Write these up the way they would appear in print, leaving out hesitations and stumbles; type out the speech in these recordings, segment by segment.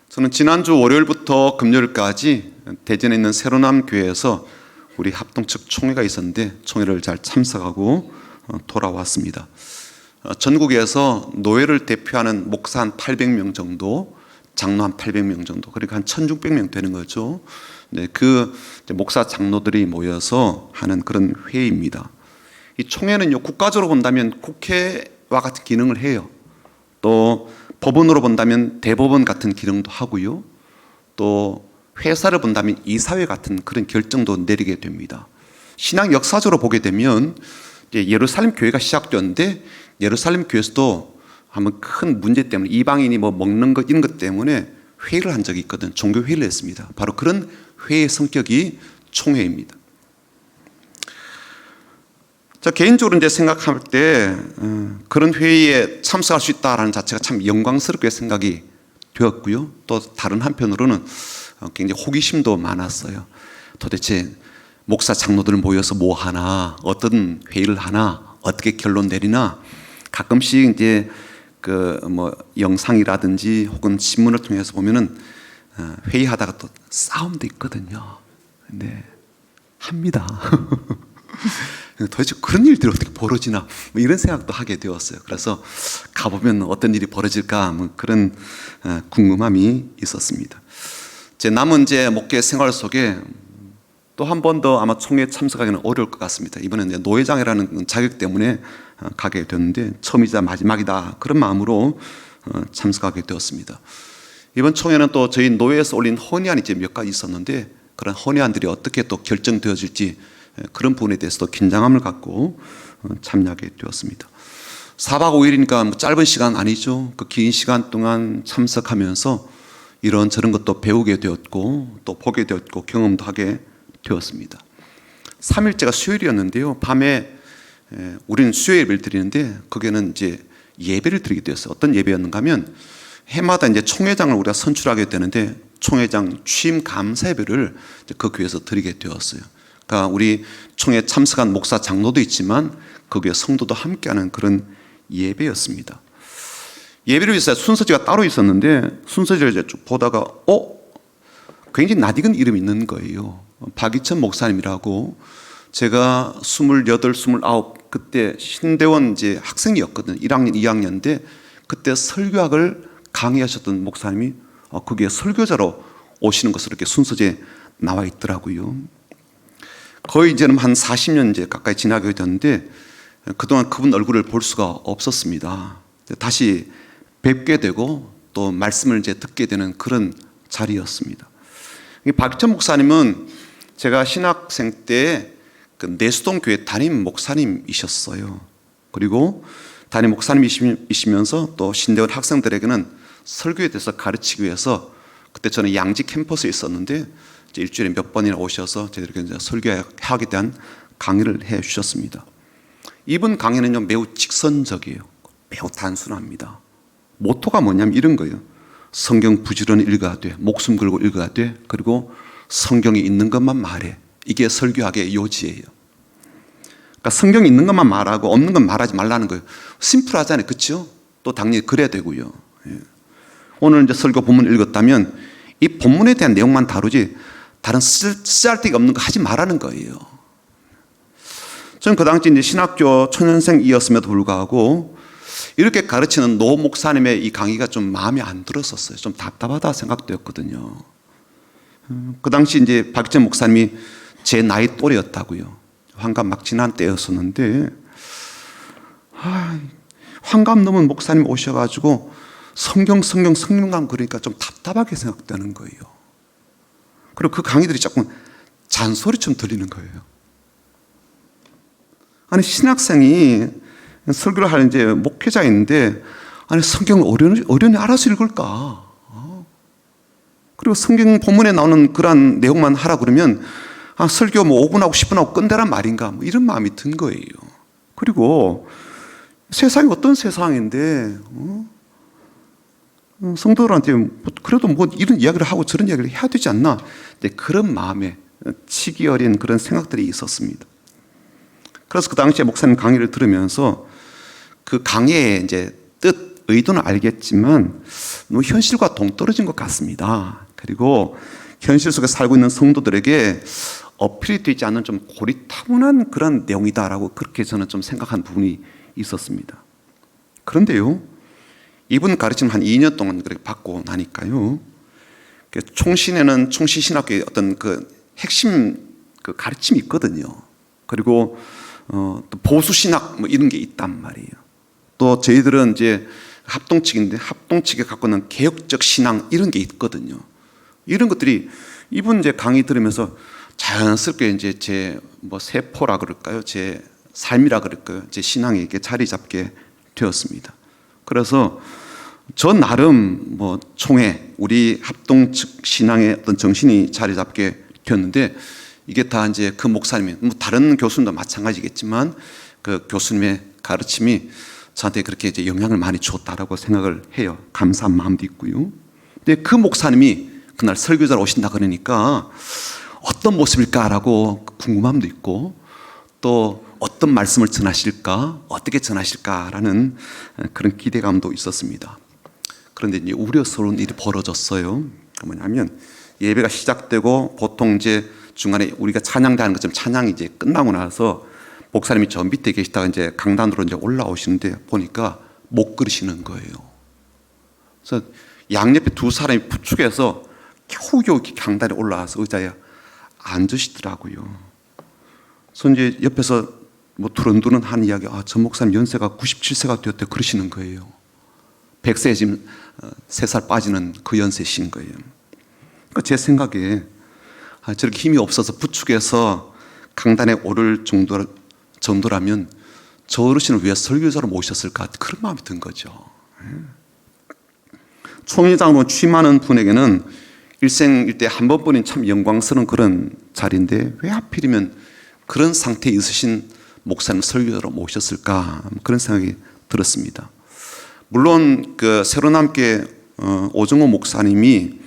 저는 지난주 월요일부터 금요일까지 대전에 있는 새로남 교회에서 우리 합동 측 총회가 있었는데 총회를 잘 참석하고 돌아왔습니다. 전국에서 노회를 대표하는 목사 한 800명 정도, 장로 한 800명 정도, 그러니까 한 1600명 되는 거죠. 네, 그 목사 장로들이 모여서 하는 그런 회의입니다. 이 총회는요, 국가적으로 본다면 국회와 같은 기능을 해요. 또 법원으로 본다면 대법원 같은 기능도 하고요. 또 회사를 본다면 이사회 같은 그런 결정도 내리게 됩니다. 신앙 역사적으로 보게 되면 예루살렘 교회가 시작되었는데 예루살렘 교회에서도 한번 큰 문제 때문에 이방인이 뭐 먹는 것 이런 것 때문에 회의를 한 적이 있거든. 종교 회의를 했습니다. 바로 그런 회의의 성격이 총회입니다. 저 개인적으로 이제 생각할 때 그런 회의에 참석할 수 있다라는 자체가 참 영광스럽게 생각이 되었고요. 또 다른 한편으로는 굉장히 호기심도 많았어요. 도대체 목사 장로들 모여서 뭐 하나, 어떤 회의를 하나, 어떻게 결론 내리나. 가끔씩 이제 그 뭐 영상이라든지 혹은 신문을 통해서 보면은 회의하다가 또 싸움도 있거든요. 네, 합니다. 도대체 그런 일들이 어떻게 벌어지나 뭐 이런 생각도 하게 되었어요. 그래서 가보면 어떤 일이 벌어질까 뭐 그런 궁금함이 있었습니다. 제 남은 제 목회 생활 속에 또 한 번 더 아마 총회에 참석하기는 어려울 것 같습니다. 이번에는 노회장이라는 자격 때문에 가게 됐는데 처음이자 마지막이다 그런 마음으로 참석하게 되었습니다. 이번 총회는 또 저희 노회에서 올린 헌의안이 이제 몇 가지 있었는데 그런 헌의안들이 어떻게 또 결정되어질지 그런 부분에 대해서도 긴장함을 갖고 참여하게 되었습니다. 4박 5일이니까 뭐 짧은 시간 아니죠. 그 긴 시간 동안 참석하면서 이런저런 것도 배우게 되었고 또 보게 되었고 경험도 하게 되었습니다. 3일째가 수요일이었는데요. 밤에 우리는 수요 예배를 드리는데 거기에는 이제 예배를 드리게 되었어요. 어떤 예배였는가 하면 해마다 이제 총회장을 우리가 선출하게 되는데 총회장 취임 감사 예배를 그 교회에서 드리게 되었어요. 그러니까 우리 총회에 참석한 목사 장로도 있지만 거기에 성도도 함께하는 그런 예배였습니다. 예배를 위해서 순서지가 따로 있었는데 순서지를 이제 쭉 보다가 굉장히 낯익은 이름이 있는 거예요. 박이천 목사님이라고. 제가 28, 29 그때 신대원 이제 학생이었거든요. 1학년, 2학년인데 그때 설교학을 강의하셨던 목사님이 거기에 설교자로 오시는 것으로 이렇게 순서지에 나와 있더라고요. 거의 이제는 한 40년 이제 가까이 지나게 됐는데 그동안 그분 얼굴을 볼 수가 없었습니다. 다시 뵙게 되고 또 말씀을 이제 듣게 되는 그런 자리였습니다. 박희천 목사님은 제가 신학생 때 그 내수동 교회 담임 목사님이셨어요. 그리고 담임 목사님이시면서 또 신대원 학생들에게는 설교에 대해서 가르치기 위해서 그때 저는 양지 캠퍼스에 있었는데 일주일에 몇 번이나 오셔서 저희들에게 설교학에 대한 강의를 해 주셨습니다. 이분 강의는 매우 직선적이에요. 매우 단순합니다. 모토가 뭐냐면 이런 거예요. 성경 부지런히 읽어야 돼. 목숨 걸고 읽어야 돼. 그리고 성경이 있는 것만 말해. 이게 설교학의 요지예요. 그러니까 성경이 있는 것만 말하고 없는 건 말하지 말라는 거예요. 심플하잖아요. 그렇죠? 또 당연히 그래야 되고요. 오늘 이제 설교 본문 읽었다면 이 본문에 대한 내용만 다루지 다른 쓰잘데기 없는 거 하지 말라는 거예요. 저는 그 당시 이제 신학교 초년생이었음에도 불구하고 이렇게 가르치는 노 목사님의 이 강의가 좀 마음에 안 들었었어요. 좀 답답하다 생각되었거든요. 그 당시 이제 박희천 목사님이 제 나이 또래였다고요. 환갑 막 지난 때였었는데 환갑 넘은 목사님 오셔가지고 성경감 그러니까 좀 답답하게 생각되는 거예요. 그리고 그 강의들이 자꾸 잔소리처럼 들리는 거예요. 아니 신학생이 설교를 하는 이제 목회자인데 아니 성경을 어련히 알아서 읽을까? 그리고 성경 본문에 나오는 그러한 내용만 하라 그러면 설교 뭐 5분하고 10분하고 끝내란 말인가? 뭐 이런 마음이 든 거예요. 그리고 세상이 어떤 세상인데 성도들한테 그래도 뭐 이런 이야기를 하고 저런 이야기를 해야 되지 않나? 그런 마음에 치기 어린 그런 생각들이 있었습니다. 그래서 그 당시에 목사님 강의를 들으면서 그 강의의 이제 뜻, 의도는 알겠지만 너무 현실과 동떨어진 것 같습니다. 그리고 현실 속에 살고 있는 성도들에게 어필이 되지 않는 좀 고리타분한 그런 내용이다라고 그렇게 저는 좀 생각한 부분이 있었습니다. 그런데요, 이분 가르침 한 2년 동안 그렇게 받고 나니까요, 총신에는 총신신학교의 어떤 그 핵심 그 가르침이 있거든요. 그리고 또 보수신학 뭐 이런 게 있단 말이에요. 또 저희들은 이제 합동측인데 합동측에 갖고 있는 개혁적 신앙 이런 게 있거든요. 이런 것들이 이분 이제 강의 들으면서 자연스럽게 이제 제 뭐 세포라 그럴까요? 제 삶이라 그럴까요? 제 신앙에 이렇게 자리 잡게 되었습니다. 그래서 저 나름 뭐 총회 우리 합동측 신앙의 어떤 정신이 자리 잡게 되었는데 이게 다 이제 그 목사님의 뭐 다른 교수님도 마찬가지겠지만 그 교수님의 가르침이 저한테 그렇게 이제 영향을 많이 줬다라고 생각을 해요. 감사한 마음도 있고요. 근데 그 목사님이 그날 설교자로 오신다 그러니까 어떤 모습일까라고 궁금함도 있고 또 어떤 말씀을 전하실까, 어떻게 전하실까라는 그런 기대감도 있었습니다. 그런데 이제 우려스러운 일이 벌어졌어요. 뭐냐면 예배가 시작되고 보통 이제 중간에 우리가 찬양대하는 것처럼 찬양이 이제 끝나고 나서 목사님이 저 밑에 계시다가 이제 강단으로 이제 올라오시는데 보니까 못 걸으시는 거예요. 그래서 양옆에 두 사람이 부축해서 겨우겨우 강단에 올라와서 의자에 앉으시더라고요. 그래서 이제 옆에서 뭐 두런두런 한 이야기, 저 목사님 연세가 97세가 되었대 그러시는 거예요. 100세에 지금 3살 빠지는 그 연세신 거예요. 그러니까 제 생각에 저렇게 힘이 없어서 부축해서 강단에 오를 정도라면 저 어르신을 왜 설교자로 모셨을까 그런 마음이 든 거죠. 총회장으로 취임하는 분에게는 일생일 때 한 번뿐인 참 영광스러운 그런 자리인데 왜 하필이면 그런 상태에 있으신 목사님 설교자로 모셨을까 그런 생각이 들었습니다. 물론 그 새로남교회 오정호 목사님이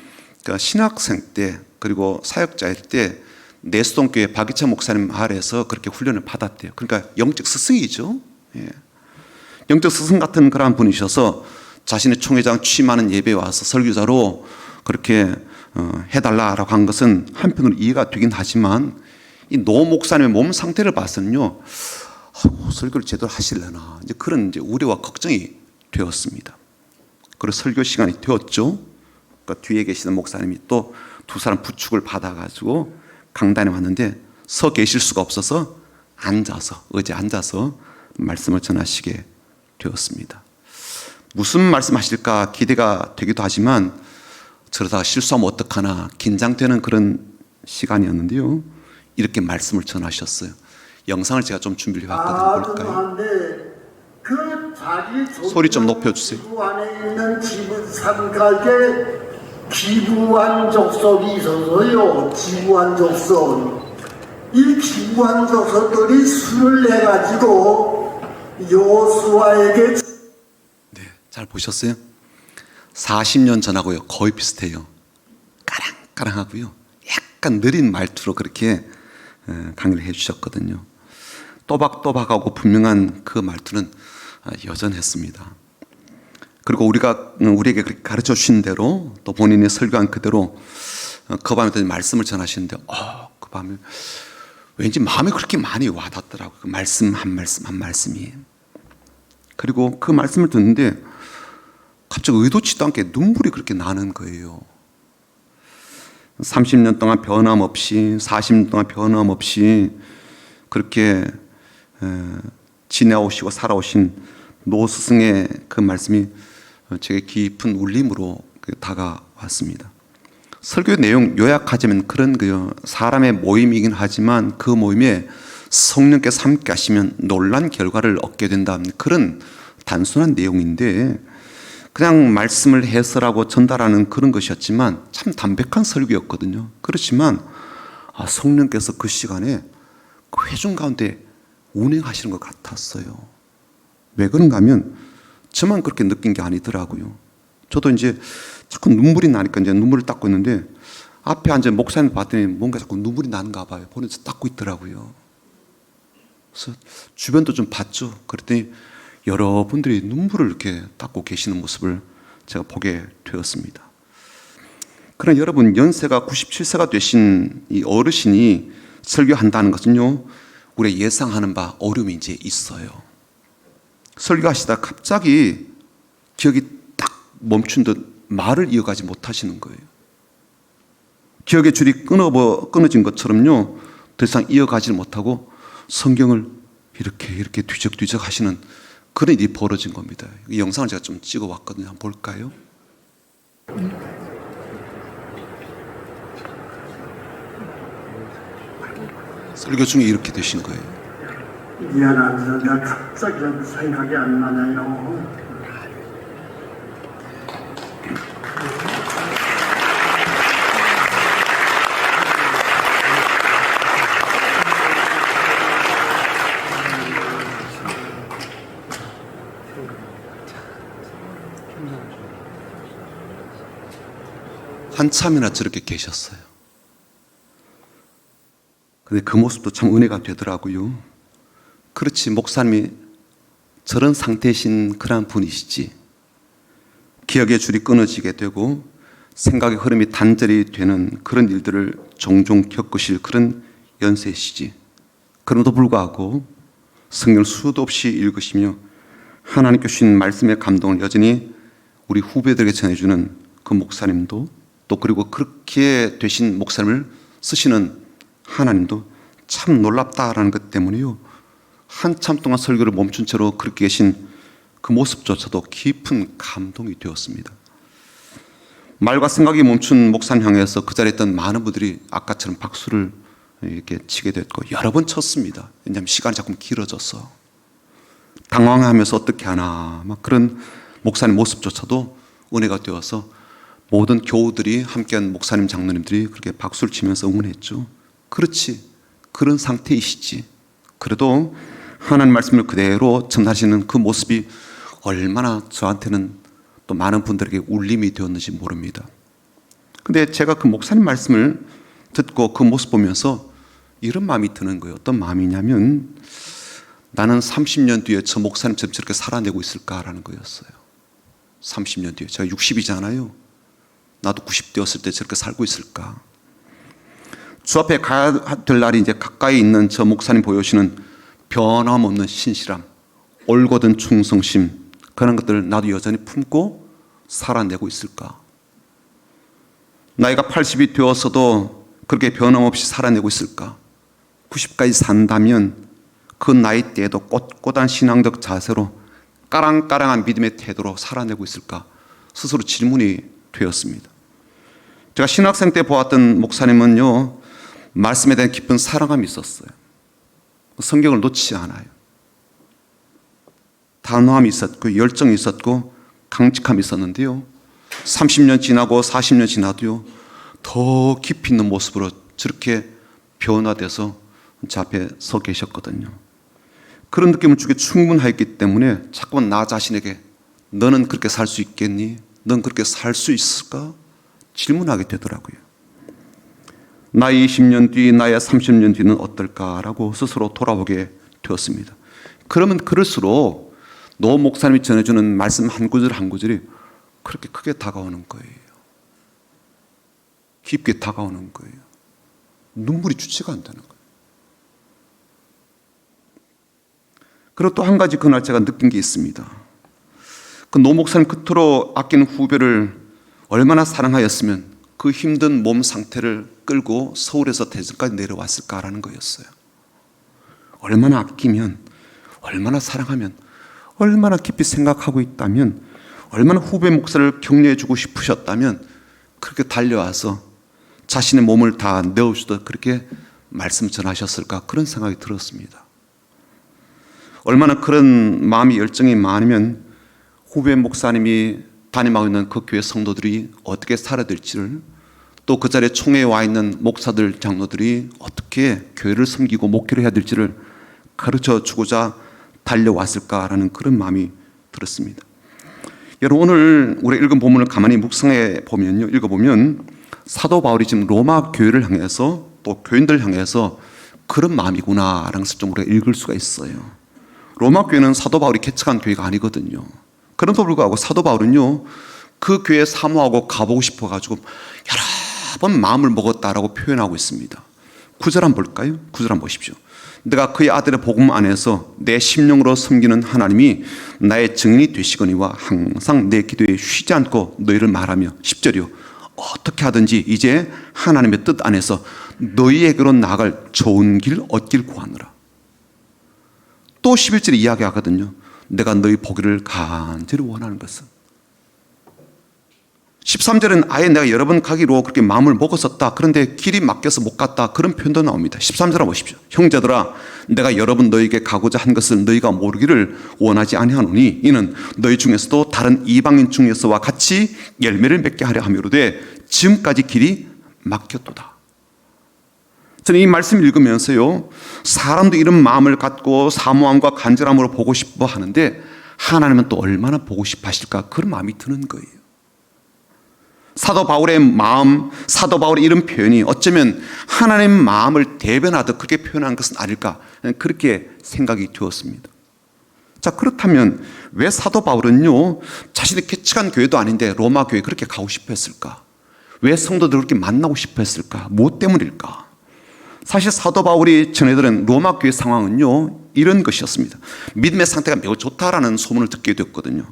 그 신학생 때 그리고 사역자일 때 내수동교회 박이찬 목사님 아래에서 그렇게 훈련을 받았대요. 그러니까 영적 스승이죠. 예. 영적 스승 같은 그런 분이셔서 자신의 총회장 취임하는 예배에 와서 설교자로 그렇게 해달라라고 한 것은 한편으로 이해가 되긴 하지만 이 노 목사님의 몸 상태를 봐서는요, 설교를 제대로 하시려나 이제 그런 이제 우려와 걱정이 되었습니다. 그리고 설교 시간이 되었죠. 그러니까 뒤에 계시는 목사님이 또 두 사람 부축을 받아가지고 강단에 왔는데 서 계실 수가 없어서 앉아서 의자에 앉아서 말씀을 전하시게 되었습니다. 무슨 말씀하실까 기대가 되기도 하지만 저러다가 실수하면 어떡하나 긴장되는 그런 시간이었는데요. 이렇게 말씀을 전하셨어요. 영상을 제가 좀 준비를 해봤거든요. 볼까요? 그 소리 좀 높여주세요. 지구 안에 있는 지구 삼각에 기부안족속이 있어서요. 기부안족속. 이 기부안족속들이 수를 내가지고 여호수아에게 네, 잘 보셨어요? 40년 전하고요 거의 비슷해요. 까랑까랑하고요. 약간 느린 말투로 그렇게 강의를 해주셨거든요. 또박또박하고 분명한 그 말투는 여전했습니다. 그리고 우리에게 그렇게 가르쳐 주신 대로 또 본인이 설교한 그대로 그 밤에 말씀을 전하시는데 그 밤에 왠지 마음에 그렇게 많이 와닿더라고요. 그 말씀 한 말씀 한 말씀이. 그리고 그 말씀을 듣는데 갑자기 의도치도 않게 눈물이 그렇게 나는 거예요. 30년 동안 변함없이 40년 동안 변함없이 그렇게 지내오시고 살아오신 노 스승의 그 말씀이 제게 깊은 울림으로 다가왔습니다. 설교 내용 요약하자면 그런 거요. 사람의 모임이긴 하지만 그 모임에 성령께서 함께 하시면 놀란 결과를 얻게 된다는 그런 단순한 내용인데 그냥 말씀을 해설하고 전달하는 그런 것이었지만 참 담백한 설교였거든요. 그렇지만 성령께서 그 시간에 그 회중 가운데 운행하시는 것 같았어요. 왜 그런가 하면 저만 그렇게 느낀 게 아니더라고요. 저도 이제 자꾸 눈물이 나니까 이제 눈물을 닦고 있는데 앞에 앉은 목사님 봤더니 뭔가 자꾸 눈물이 나는가 봐요. 보면서 닦고 있더라고요. 그래서 주변도 좀 봤죠. 그랬더니 여러분들이 눈물을 이렇게 닦고 계시는 모습을 제가 보게 되었습니다. 그러나 여러분, 연세가 97세가 되신 이 어르신이 설교한다는 것은요, 우리가 예상하는 바 어려움이 이제 있어요. 설교하시다 갑자기 기억이 딱 멈춘 듯 말을 이어가지 못하시는 거예요. 기억의 줄이 끊어진 것처럼요, 더 이상 이어가지 못하고 성경을 이렇게 뒤적뒤적 하시는 그런 일이 벌어진 겁니다. 이 영상을 제가 좀 찍어 왔거든요. 한번 볼까요? 설교 중에 이렇게 되신 거예요. 미안합니다. 내가 갑자기 생각이 안 나네요. 한참이나 저렇게 계셨어요. 근데 그 모습도 참 은혜가 되더라고요. 그렇지, 목사님이 저런 상태이신 그런 분이시지. 기억의 줄이 끊어지게 되고 생각의 흐름이 단절이 되는 그런 일들을 종종 겪으실 그런 연세시지. 그럼에도 불구하고 성경을 수도 없이 읽으시며 하나님께 주신 말씀의 감동을 여전히 우리 후배들에게 전해주는 그 목사님도, 또 그리고 그렇게 되신 목사님을 쓰시는 하나님도 참 놀랍다라는 것 때문에요, 한참 동안 설교를 멈춘 채로 그렇게 계신 그 모습조차도 깊은 감동이 되었습니다. 말과 생각이 멈춘 목사님 향해서 그 자리에 있던 많은 분들이 아까처럼 박수를 이렇게 치게 됐고, 여러 번 쳤습니다. 왜냐하면 시간이 자꾸 길어져서 당황하면서 어떻게 하나, 막 그런 목사님 모습조차도 은혜가 되어서 모든 교우들이 함께한 목사님, 장로님들이 그렇게 박수를 치면서 응원했죠. 그렇지, 그런 상태이시지. 그래도 하나님 말씀을 그대로 전하시는 그 모습이 얼마나 저한테는 또 많은 분들에게 울림이 되었는지 모릅니다. 근데 제가 그 목사님 말씀을 듣고 그 모습 보면서 이런 마음이 드는 거예요. 어떤 마음이냐면, 나는 30년 뒤에 저 목사님처럼 저렇게 살아내고 있을까라는 거였어요. 30년 뒤에. 제가 60이잖아요. 나도 90대였을 때 저렇게 살고 있을까? 주 앞에 가야 될 날이 이제 가까이 있는 저 목사님 보여주시는 변함없는 신실함, 올곧은 충성심, 그런 것들을 나도 여전히 품고 살아내고 있을까? 나이가 80이 되었어도 그렇게 변함없이 살아내고 있을까? 90까지 산다면 그 나이대에도 꼿꼿한 신앙적 자세로 까랑까랑한 믿음의 태도로 살아내고 있을까? 스스로 질문이 되었습니다. 제가 신학생 때 보았던 목사님은요, 말씀에 대한 깊은 사랑함이 있었어요. 성경을 놓지 않아요. 단호함이 있었고 열정이 있었고 강직함이 있었는데요, 30년 지나고 40년 지나도요, 더 깊이 있는 모습으로 저렇게 변화돼서 제 앞에 서 계셨거든요. 그런 느낌을 주기 충분했기 때문에 자꾸만 나 자신에게 너는 그렇게 살 수 있겠니? 넌 그렇게 살 수 있을까? 질문하게 되더라고요. 나의 20년 뒤, 나의 30년 뒤는 어떨까라고 스스로 돌아보게 되었습니다. 그러면 그럴수록 노 목사님이 전해주는 말씀 한 구절 한 구절이 그렇게 크게 다가오는 거예요. 깊게 다가오는 거예요. 눈물이 주체가 안 되는 거예요. 그리고 또 한 가지 그날 제가 느낀 게 있습니다. 그 노 목사님 그토록 아끼는 후배를 얼마나 사랑하였으면 그 힘든 몸 상태를 끌고 서울에서 대전까지 내려왔을까라는 거였어요. 얼마나 아끼면, 얼마나 사랑하면, 얼마나 깊이 생각하고 있다면, 얼마나 후배 목사를 격려해주고 싶으셨다면 그렇게 달려와서 자신의 몸을 다 내어주듯 그렇게 말씀 전하셨을까, 그런 생각이 들었습니다. 얼마나 그런 마음이 열정이 많으면 후배 목사님이 담임하고 있는 그 교회 성도들이 어떻게 살아야 될지를, 또 그 자리에 총회에 와 있는 목사들, 장로들이 어떻게 교회를 섬기고 목회를 해야 될지를 가르쳐 주고자 달려왔을까라는 그런 마음이 들었습니다. 여러분, 오늘 우리 읽은 본문을 가만히 묵상해 보면요, 읽어보면 사도 바울이 지금 로마 교회를 향해서 또 교인들 향해서 그런 마음이구나라는 것을 좀 우리가 읽을 수가 있어요. 로마 교회는 사도 바울이 개척한 교회가 아니거든요. 그럼에도 불구하고 사도 바울은요, 그 교회에 사모하고 가보고 싶어가지고 여러 번 마음을 먹었다라고 표현하고 있습니다. 9절 한번 볼까요? 9절 한번 보십시오. 내가 그의 아들의 복음 안에서 내 심령으로 섬기는 하나님이 나의 증인이 되시거니와 항상 내 기도에 쉬지 않고 너희를 말하며 10절이요. 어떻게 하든지 이제 하나님의 뜻 안에서 너희에게로 나아갈 좋은 길 얻길 구하노라. 또 11절에 이야기하거든요. 내가 너희 보기를 간절히 원하는 것은. 13절에는 아예 내가 여러 번 가기로 그렇게 마음을 먹었었다. 그런데 길이 막혀서 못 갔다. 그런 표현도 나옵니다. 13절 한번 보십시오. 형제들아, 내가 여러 번 너희에게 가고자 한 것을 너희가 모르기를 원하지 아니하노니 이는 너희 중에서도 다른 이방인 중에서와 같이 열매를 맺게 하려 함이로되 지금까지 길이 막혔도다. 저는 이 말씀 읽으면서요, 사람도 이런 마음을 갖고 사모함과 간절함으로 보고 싶어 하는데 하나님은 또 얼마나 보고 싶어 하실까, 그런 마음이 드는 거예요. 사도 바울의 마음, 사도 바울의 이런 표현이 어쩌면 하나님의 마음을 대변하듯 그렇게 표현한 것은 아닐까, 그렇게 생각이 되었습니다. 자, 그렇다면 왜 사도 바울은요, 자신이 개척한 교회도 아닌데 로마 교회에 그렇게 가고 싶어 했을까? 왜 성도들을 그렇게 만나고 싶어 했을까? 무엇 때문일까? 사실 사도 바울이 전해들은 로마 교회 상황은요, 이런 것이었습니다. 믿음의 상태가 매우 좋다라는 소문을 듣게 되었거든요.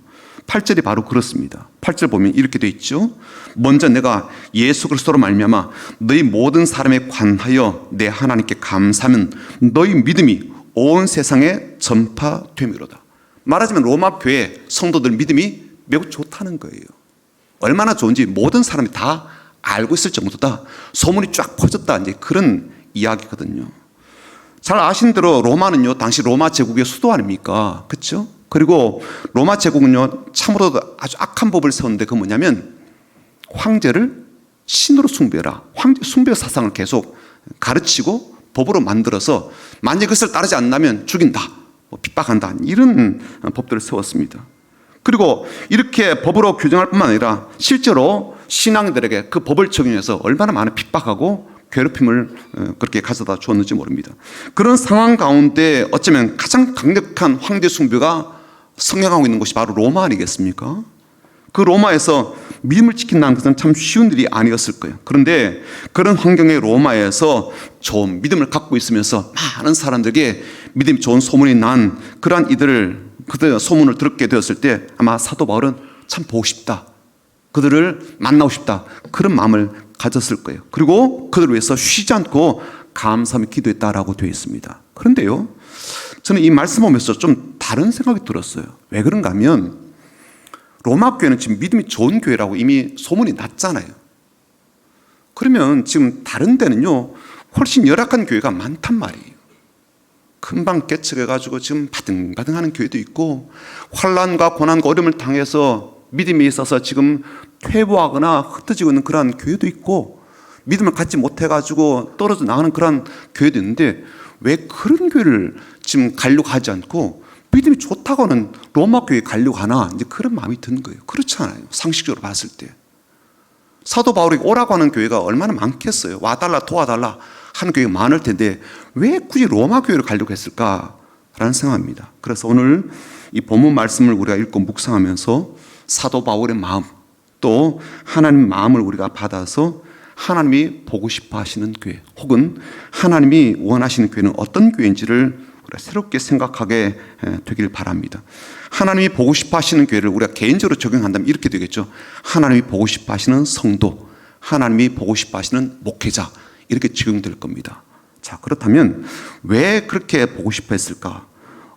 8절이 바로 그렇습니다. 8절 보면 이렇게 되어 있죠. 먼저 내가 예수 그리스도로 말미암아 너희 모든 사람에 관하여 내 하나님께 감사하면 너희 믿음이 온 세상에 전파되미로다. 말하자면 로마 교회 성도들 믿음이 매우 좋다는 거예요. 얼마나 좋은지 모든 사람이 다 알고 있을 정도다. 소문이 쫙 퍼졌다. 이제 그런 이야기거든요. 잘 아신 대로 로마는요, 당시 로마 제국의 수도 아닙니까? 그렇죠? 그리고 로마 제국은요, 참으로 아주 악한 법을 세웠는데 그건 뭐냐면 황제를 신으로 숭배해라. 황제 숭배 사상을 계속 가르치고 법으로 만들어서 만약 그것을 따르지 않는다면 죽인다, 핍박한다, 이런 법들을 세웠습니다. 그리고 이렇게 법으로 규정할 뿐만 아니라 실제로 신앙인들에게 그 법을 적용해서 얼마나 많은 핍박하고 괴롭힘을 그렇게 가져다 주었는지 모릅니다. 그런 상황 가운데 어쩌면 가장 강력한 황제 숭배가 성행하고 있는 곳이 바로 로마 아니겠습니까? 그 로마에서 믿음을 지킨다는 것은 참 쉬운 일이 아니었을 거예요. 그런데 그런 환경의 로마에서 좋은 믿음을 갖고 있으면서 많은 사람들에게 믿음이 좋은 소문이 난 그러한 이들을, 그들 소문을 듣게 되었을 때 아마 사도 바울은 참 보고 싶다, 그들을 만나고 싶다, 그런 마음을 가졌을 거예요. 그리고 그들을 위해서 쉬지 않고 감사하며 기도했다라고 되어 있습니다. 그런데요, 저는 이 말씀 보면서 좀 다른 생각이 들었어요. 왜 그런가 하면 로마 교회는 지금 믿음이 좋은 교회라고 이미 소문이 났잖아요. 그러면 지금 다른 데는요, 훨씬 열악한 교회가 많단 말이에요. 금방 개척해가지고 지금 바등바등하는 교회도 있고, 환난과 고난과 어려움을 당해서 믿음에 있어서 지금 퇴보하거나 흩어지고 있는 그러한 교회도 있고, 믿음을 갖지 못해가지고 떨어져 나가는 그러한 교회도 있는데 왜 그런 교회를 지금 가려고 하지 않고 믿음이 좋다고는 로마 교회에 가려고 하나, 이제 그런 마음이 드는 거예요. 그렇지 않아요? 상식적으로 봤을 때 사도 바울이 오라고 하는 교회가 얼마나 많겠어요. 와달라 도와달라 하는 교회가 많을 텐데 왜 굳이 로마 교회를 가려고 했을까라는 생각입니다. 그래서 오늘 이 본문 말씀을 우리가 읽고 묵상하면서 사도 바울의 마음, 또 하나님 마음을 우리가 받아서 하나님이 보고 싶어 하시는 교회, 혹은 하나님이 원하시는 교회는 어떤 교회인지를 우리가 새롭게 생각하게 되길 바랍니다. 하나님이 보고 싶어 하시는 교회를 우리가 개인적으로 적용한다면 이렇게 되겠죠. 하나님이 보고 싶어 하시는 성도, 하나님이 보고 싶어 하시는 목회자, 이렇게 적용될 겁니다. 자, 그렇다면 왜 그렇게 보고 싶어 했을까?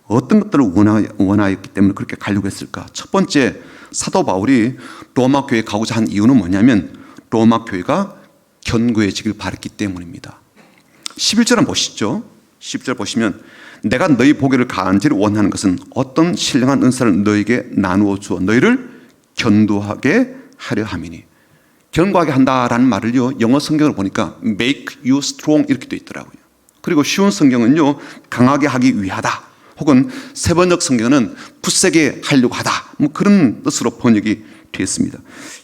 어떤 것들을 원하였기 때문에 그렇게 가려고 했을까? 첫 번째, 사도 바울이 로마 교회에 가고자 한 이유는 뭐냐면 로마 교회가 견고해지길 바랐기 때문입니다. 11절 한번 보시죠. 10절 보시면 내가 너희 보기를 간절히 원하는 것은 어떤 신령한 은사를 너희에게 나누어 주어 너희를 견고하게 하려 함이니. 견고하게 한다라는 말을요, 영어 성경을 보니까 make you strong 이렇게 되어 있더라고요. 그리고 쉬운 성경은요, 강하게 하기 위하다, 혹은 세번역 성경은 굳세게 하려고 하다, 뭐 그런 뜻으로 번역이 되었습니다.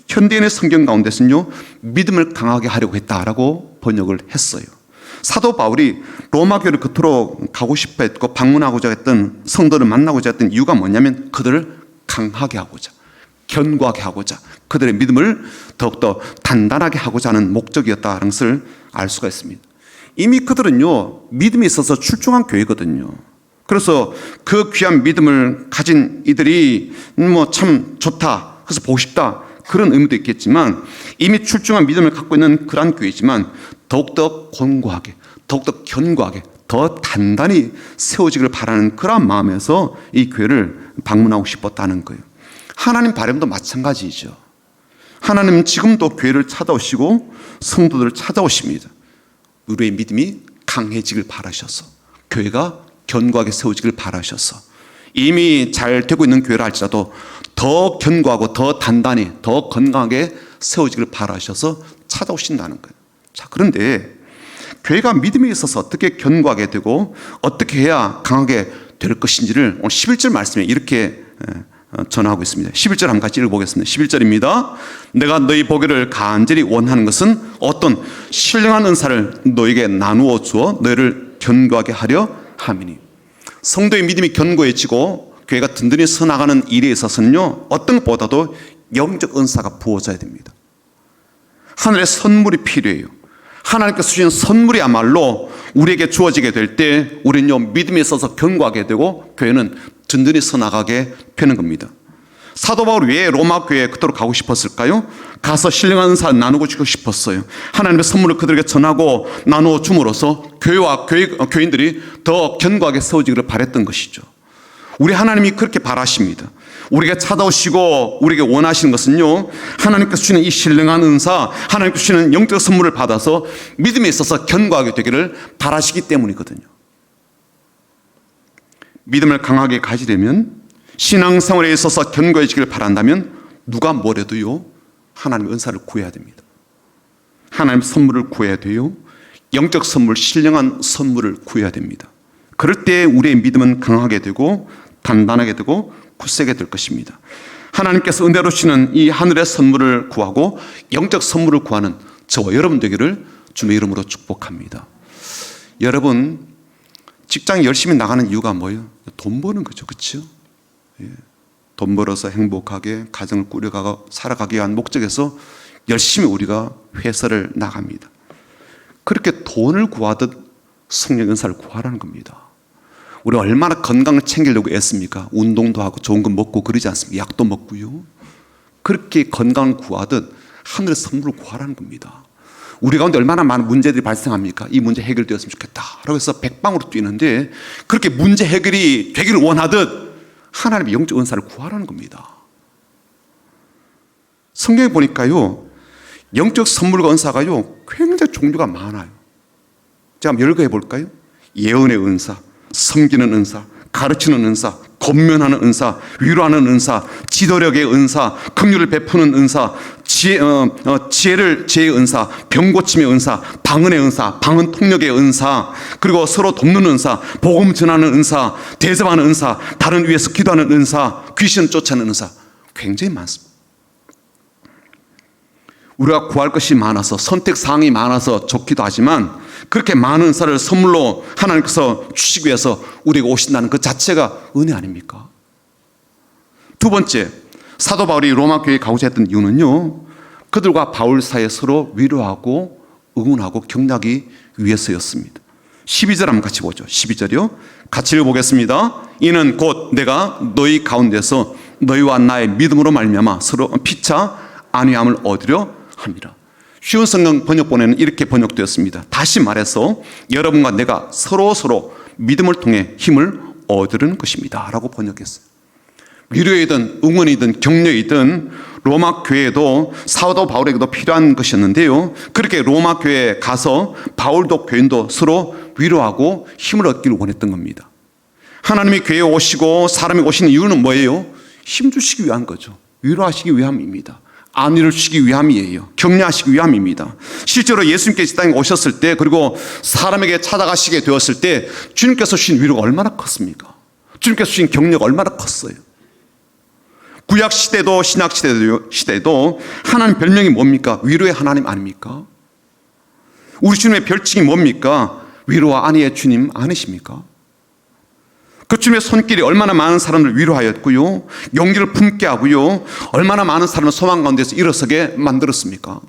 현대인의 성경 가운데서는요, 믿음을 강하게 하려고 했다라고 번역을 했어요. 사도 바울이 로마 교회를 그토록 가고 싶어 했고 방문하고자 했던 성도를 만나고자 했던 이유가 뭐냐면 그들을 강하게 하고자, 견고하게 하고자, 그들의 믿음을 더욱더 단단하게 하고자 하는 목적이었다는 것을 알 수가 있습니다. 이미 그들은요, 믿음에 있어서 출중한 교회거든요. 그래서 그 귀한 믿음을 가진 이들이 뭐 참 좋다, 그래서 보고 싶다, 그런 의미도 있겠지만 이미 출중한 믿음을 갖고 있는 그러한 교회지만 더욱더 견고하게, 더욱더 견고하게, 더 단단히 세워지기를 바라는 그러한 마음에서 이 교회를 방문하고 싶었다는 거예요. 하나님 바람도 마찬가지죠. 하나님은 지금도 교회를 찾아오시고 성도들을 찾아오십니다. 우리의 믿음이 강해지길 바라셔서, 교회가 견고하게 세워지길 바라셔서, 이미 잘 되고 있는 교회라 할지라도 더 견고하고 더 단단히, 더 건강하게 세워지길 바라셔서 찾아오신다는 거예요. 자, 그런데 교회가 믿음에 있어서 어떻게 견고하게 되고 어떻게 해야 강하게 될 것인지를 오늘 11절 말씀에 이렇게 전하고 있습니다. 11절 한번 같이 읽어보겠습니다. 11절입니다. 내가 너희 보기를 간절히 원하는 것은 어떤 신령한 은사를 너에게 나누어 주어 너희를 견고하게 하려 함이니. 성도의 믿음이 견고해지고 교회가 든든히 서나가는 일에 있어서는요, 어떤 것보다도 영적 은사가 부어져야 됩니다. 하늘의 선물이 필요해요. 하나님께서 주신 선물이야말로 우리에게 주어지게 될 때 우리는요, 믿음에 있어서 견고하게 되고 교회는 든든히 서나가게 되는 겁니다. 사도 바울이 왜 로마 교회에 그토록 가고 싶었을까요? 가서 신령한 은사 나누고 싶었어요. 하나님의 선물을 그들에게 전하고 나누어 줌으로써 교회와 교인들이 더 견고하게 세워지기를 바랬던 것이죠. 우리 하나님이 그렇게 바라십니다. 우리가 찾아오시고 우리에게 원하시는 것은요, 하나님께서 주시는 이 신령한 은사, 하나님께서 주시는 영적 선물을 받아서 믿음에 있어서 견고하게 되기를 바라시기 때문이거든요. 믿음을 강하게 가지려면, 신앙생활에 있어서 견고해지기를 바란다면 누가 뭐래도요, 하나님의 은사를 구해야 됩니다. 하나님의 선물을 구해야 돼요. 영적 선물, 신령한 선물을 구해야 됩니다. 그럴 때 우리의 믿음은 강하게 되고 단단하게 되고 굳세게 될 것입니다. 하나님께서 은혜로 주시는 이 하늘의 선물을 구하고 영적 선물을 구하는 저와 여러분 되기를 주님의 이름으로 축복합니다. 여러분, 직장 열심히 나가는 이유가 뭐예요? 돈 버는 거죠. 그렇죠? 예. 돈 벌어서 행복하게 가정을 꾸려가고 살아가기 위한 목적에서 열심히 우리가 회사를 나갑니다. 그렇게 돈을 구하듯 성령 은사를 구하라는 겁니다. 우리 얼마나 건강을 챙기려고 애씁니까? 운동도 하고 좋은 거 먹고 그러지 않습니까? 약도 먹고요. 그렇게 건강을 구하듯 하늘의 선물을 구하라는 겁니다. 우리 가운데 얼마나 많은 문제들이 발생합니까? 이 문제 해결되었으면 좋겠다 라고 해서 백방으로 뛰는데, 그렇게 문제 해결이 되기를 원하듯 하나님의 영적 은사를 구하라는 겁니다. 성경에 보니까요, 영적 선물과 은사가요, 굉장히 종류가 많아요. 제가 한번 열거해 볼까요? 예언의 은사, 섬기는 은사, 가르치는 은사, 권면하는 은사, 위로하는 은사, 지도력의 은사, 긍휼을 베푸는 은사, 지혜의 은사, 병고침의 은사, 방언의 은사, 방언 통역의 은사, 그리고 서로 돕는 은사, 복음 전하는 은사, 대접하는 은사, 다른 위해서 기도하는 은사, 귀신 쫓아내는 은사, 굉장히 많습니다. 우리가 구할 것이 많아서, 선택사항이 많아서 좋기도 하지만 그렇게 많은 은사를 선물로 하나님께서 주시기 위해서 우리가 오신다는 그 자체가 은혜 아닙니까? 두 번째, 사도 바울이 로마 교회에 가고자 했던 이유는요, 그들과 바울 사이에 서로 위로하고 응원하고 격려하기 위해서였습니다. 12절 한번 같이 보죠. 12절이요. 같이 읽어보겠습니다. 이는 곧 내가 너희 가운데서 너희와 나의 믿음으로 말미암아 서로 피차 안위함을 얻으려 합니다. 쉬운 성경 번역본에는 이렇게 번역되었습니다. 다시 말해서 여러분과 내가 서로 믿음을 통해 힘을 얻으려는 것입니다 라고 번역했어요. 위로이든 응원이든 격려이든 로마 교회도 사도 바울에게도 필요한 것이었는데요, 그렇게 로마 교회에 가서 바울도 교인도 서로 위로하고 힘을 얻기를 원했던 겁니다. 하나님이 교회에 오시고 사람이 오시는 이유는 뭐예요? 힘주시기 위한 거죠. 위로하시기 위함입니다. 안위를 주시기 위함이에요. 격려하시기 위함입니다. 실제로 예수님께서 이 땅에 오셨을 때, 그리고 사람에게 찾아가시게 되었을 때 주님께서 주신 위로가 얼마나 컸습니까? 주님께서 주신 격려가 얼마나 컸어요. 구약 시대도 신약 시대도 하나님 별명이 뭡니까? 위로의 하나님 아닙니까? 우리 주님의 별칭이 뭡니까? 위로와 안위의 주님 아니십니까? 그 주님의 손길이 얼마나 많은 사람을 위로하였고요, 용기를 품게 하고요, 얼마나 많은 사람을 소망 가운데서 일어서게 만들었습니까?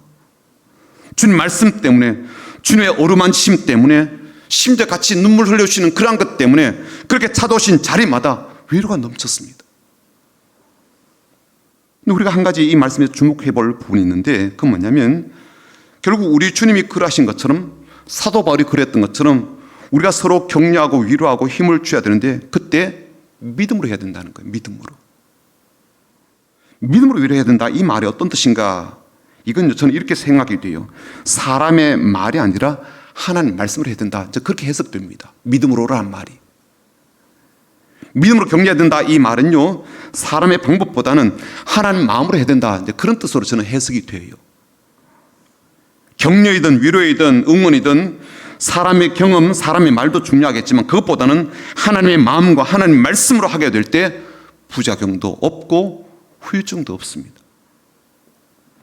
주님 말씀 때문에, 주님의 어루만지심 때문에, 심지어 같이 눈물 흘려주시는 그러한 것 때문에 그렇게 찾아오신 자리마다 위로가 넘쳤습니다. 근데 우리가 한 가지 이 말씀에 주목해 볼 부분이 있는데, 그건 뭐냐면 결국 우리 주님이 그러하신 것처럼, 사도 바울이 그랬던 것처럼 우리가 서로 격려하고 위로하고 힘을 줘야 되는데, 그때 믿음으로 해야 된다는 거예요. 믿음으로 위로해야 된다. 이 말이 어떤 뜻인가? 이건 저는 이렇게 생각이 돼요. 사람의 말이 아니라 하나님 말씀으로 해야 된다. 그렇게 해석됩니다. 믿음으로라는 말이. 믿음으로 격려해야 된다. 이 말은요, 사람의 방법보다는 하나님 마음으로 해야 된다. 그런 뜻으로 저는 해석이 돼요. 격려이든 위로이든 응원이든 사람의 경험, 사람의 말도 중요하겠지만 그것보다는 하나님의 마음과 하나님 말씀으로 하게 될 때 부작용도 없고 후유증도 없습니다.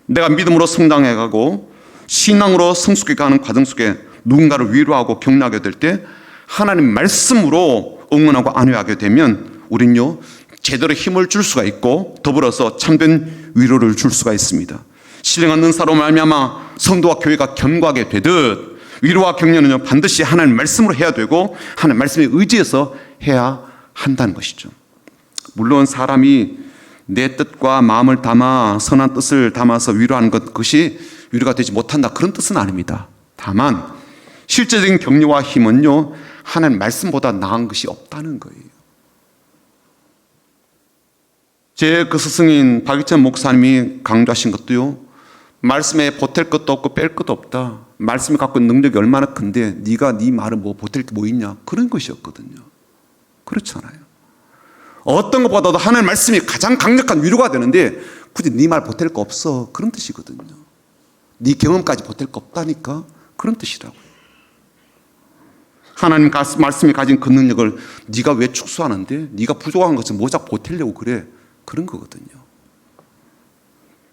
내가 믿음으로 성장해가고 신앙으로 성숙해가는 과정 속에 누군가를 위로하고 격려하게 될 때 하나님 말씀으로 응원하고 안慰하게 되면 우린요, 제대로 힘을 줄 수가 있고 더불어서 참된 위로를 줄 수가 있습니다. 신령한 은사로 말미암아 성도와 교회가 견고하게 되듯 위로와 격려는요, 반드시 하나님 말씀으로 해야 되고 하나님 말씀에 의지해서 해야 한다는 것이죠. 물론 사람이 내 뜻과 마음을 담아 선한 뜻을 담아서 위로하는 것, 그것이 위로가 되지 못한다, 그런 뜻은 아닙니다. 다만 실제적인 격려와 힘은요, 하나님 말씀보다 나은 것이 없다는 거예요. 제 그 스승인 박익천 목사님이 강조하신 것도요, 말씀에 보탤 것도 없고 뺄 것도 없다. 말씀이 갖고 있는 능력이 얼마나 큰데 네가 네 말을 뭐 보탤 게 뭐 있냐, 그런 것이었거든요. 그렇잖아요. 어떤 것보다도 하나님 말씀이 가장 강력한 위로가 되는데 굳이 네 말 보탤 거 없어, 그런 뜻이거든요. 네 경험까지 보탤 거 없다니까, 그런 뜻이라고요. 하나님 말씀이 가진 그 능력을 네가 왜 축소하는데, 네가 부족한 것을 모작 보태려고 그래, 그런 거거든요.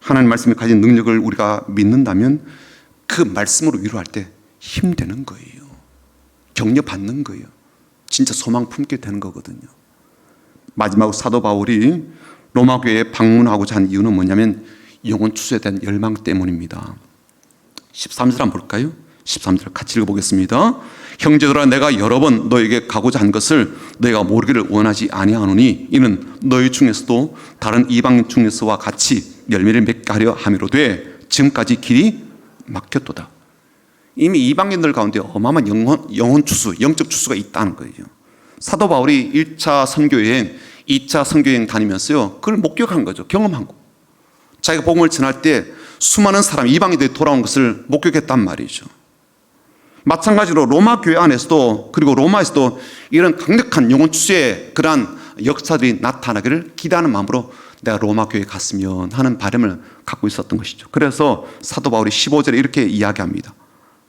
하나님 말씀이 가진 능력을 우리가 믿는다면 그 말씀으로 위로할 때 힘되는 거예요. 격려받는 거예요. 진짜 소망 품게 되는 거거든요. 마지막으로 사도 바울이 로마 교회에 방문하고자 한 이유는 뭐냐면 영혼 추수에 대한 열망 때문입니다. 13절 한번 볼까요? 13절 같이 읽어보겠습니다. 형제들아, 내가 여러 번 너에게 가고자 한 것을 너희가 모르기를 원하지 아니하노니 이는 너희 중에서도 다른 이방인 중에서와 같이 열매를 맺게 하려 함이로되 지금까지 길이 막혔도다. 이미 이방인들 가운데 어마어마한 영혼 추수, 영적 추수가 있다는 거예요. 사도 바울이 1차 선교여행, 2차 선교여행 다니면서요, 그걸 목격한 거죠. 경험한 거. 자기가 복음을 전할 때 수많은 사람, 이방인들이 돌아온 것을 목격했단 말이죠. 마찬가지로 로마 교회 안에서도, 그리고 로마에서도 이런 강력한 영혼 추수의 그러한 역사들이 나타나기를 기대하는 마음으로 내가 로마 교회에 갔으면 하는 바람을 갖고 있었던 것이죠. 그래서 사도 바울이 15절에 이렇게 이야기합니다.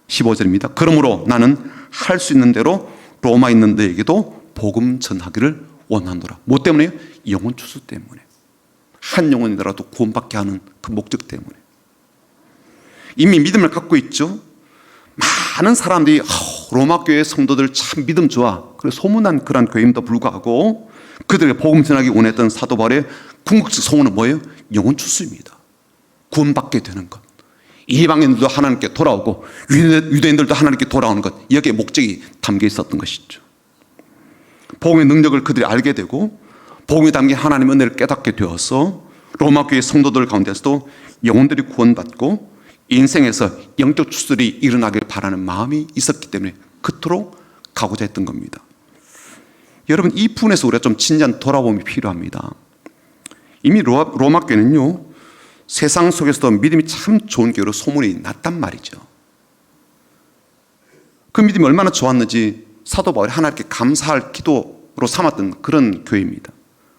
15절입니다. 그러므로 나는 할 수 있는 대로 로마에 있는 너에게도 복음 전하기를 원하노라. 뭐 때문에요? 영혼 추수 때문에. 한 영혼이라도 구원받게 하는 그 목적 때문에. 이미 믿음을 갖고 있죠. 많은 사람들이 로마 교회 성도들 참 믿음 좋아, 그래 소문난 그런 교회임에도 불구하고 그들에게 복음 전하기 원했던 사도 바울의 궁극적 소원은 뭐예요? 영혼 추수입니다. 구원받게 되는 것, 이방인들도 하나님께 돌아오고 유대인들도 하나님께 돌아오는 것, 여기에 목적이 담겨 있었던 것이죠. 복음의 능력을 그들이 알게 되고 복음이 담긴 하나님의 은혜를 깨닫게 되어서 로마 교회 성도들 가운데서도 영혼들이 구원받고 인생에서 영적 추수들이 일어나길 바라는 마음이 있었기 때문에 그토록 가고자 했던 겁니다. 여러분, 이 부분에서 우리가 좀 진지한 돌아봄이 필요합니다. 이미 로마 교회는요, 세상 속에서도 믿음이 참 좋은 교회로 소문이 났단 말이죠. 그 믿음이 얼마나 좋았는지 사도 바울이 하나님께 감사할 기도로 삼았던 그런 교회입니다.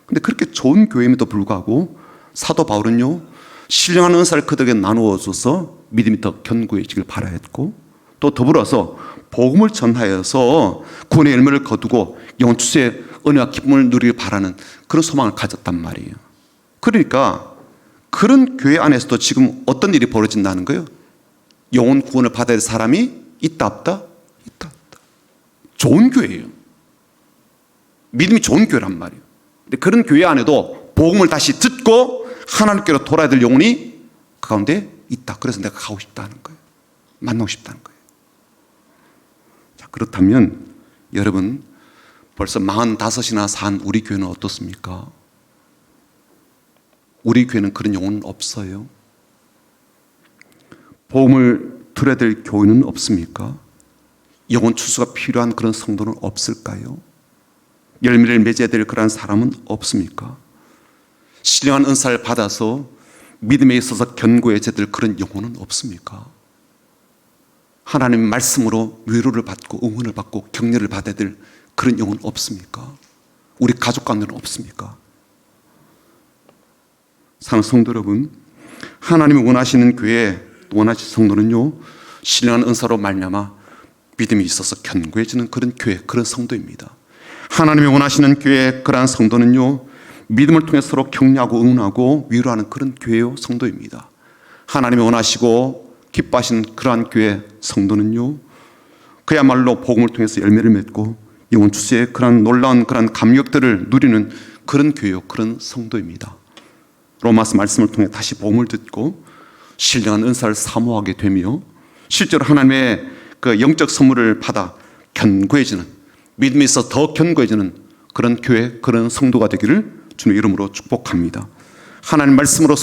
그런데 그렇게 좋은 교회임에도 불구하고 사도 바울은요, 신령한 은사를 그들에게 나누어 줘서 믿음이 더 견고해지길 바라야 했고, 또 더불어서 복음을 전하여서 구원의 열매를 거두고 영혼 추수의 은혜와 기쁨을 누리길 바라는 그런 소망을 가졌단 말이에요. 그러니까 그런 교회 안에서도 지금 어떤 일이 벌어진다는 거예요? 영혼 구원을 받아야 할 사람이 있다 없다? 있다 없다. 좋은 교회예요. 믿음이 좋은 교회란 말이에요. 근데 그런 교회 안에도 복음을 다시 듣고 하나님께로 돌아야 될 영혼이 그 가운데 있다. 그래서 내가 가고 싶다는 거예요. 만나고 싶다는 거예요. 자, 그렇다면 여러분 벌써 45이나 산 우리 교회는 어떻습니까? 우리 교회는 그런 영혼은 없어요. 복음을 들어야 될 교회는 없습니까? 영혼 추수가 필요한 그런 성도는 없을까요? 열매를 맺어야 될 그런 사람은 없습니까? 신령한 은사를 받아서 믿음에 있어서 견고해져야 될 그런 영혼은 없습니까? 하나님의 말씀으로 위로를 받고 응원을 받고 격려를 받아야 될 그런 영혼 없습니까? 우리 가족 관계는 없습니까? 사랑하는 성도 여러분, 하나님이 원하시는 교회, 원하시는 성도는요, 신령한 은사로 말미암아 믿음이 있어서 견고해지는 그런 교회, 그런 성도입니다. 하나님이 원하시는 교회, 그러한 성도는요, 믿음을 통해 서로 격려하고 응원하고 위로하는 그런 교회요, 성도입니다. 하나님이 원하시고 기뻐하시는 그러한 교회, 성도는요, 그야말로 복음을 통해서 열매를 맺고 영혼 추수의 그런 놀라운 그런 감격들을 누리는 그런 교회요, 그런 성도입니다. 로마서 말씀을 통해 다시 복음을 듣고 신령한 은사를 사모하게 되며 실제로 하나님의 그 영적 선물을 받아 견고해지는, 믿음이 있어 더 견고해지는 그런 교회, 그런 성도가 되기를 주님의 이름으로 축복합니다. 하나님 말씀으로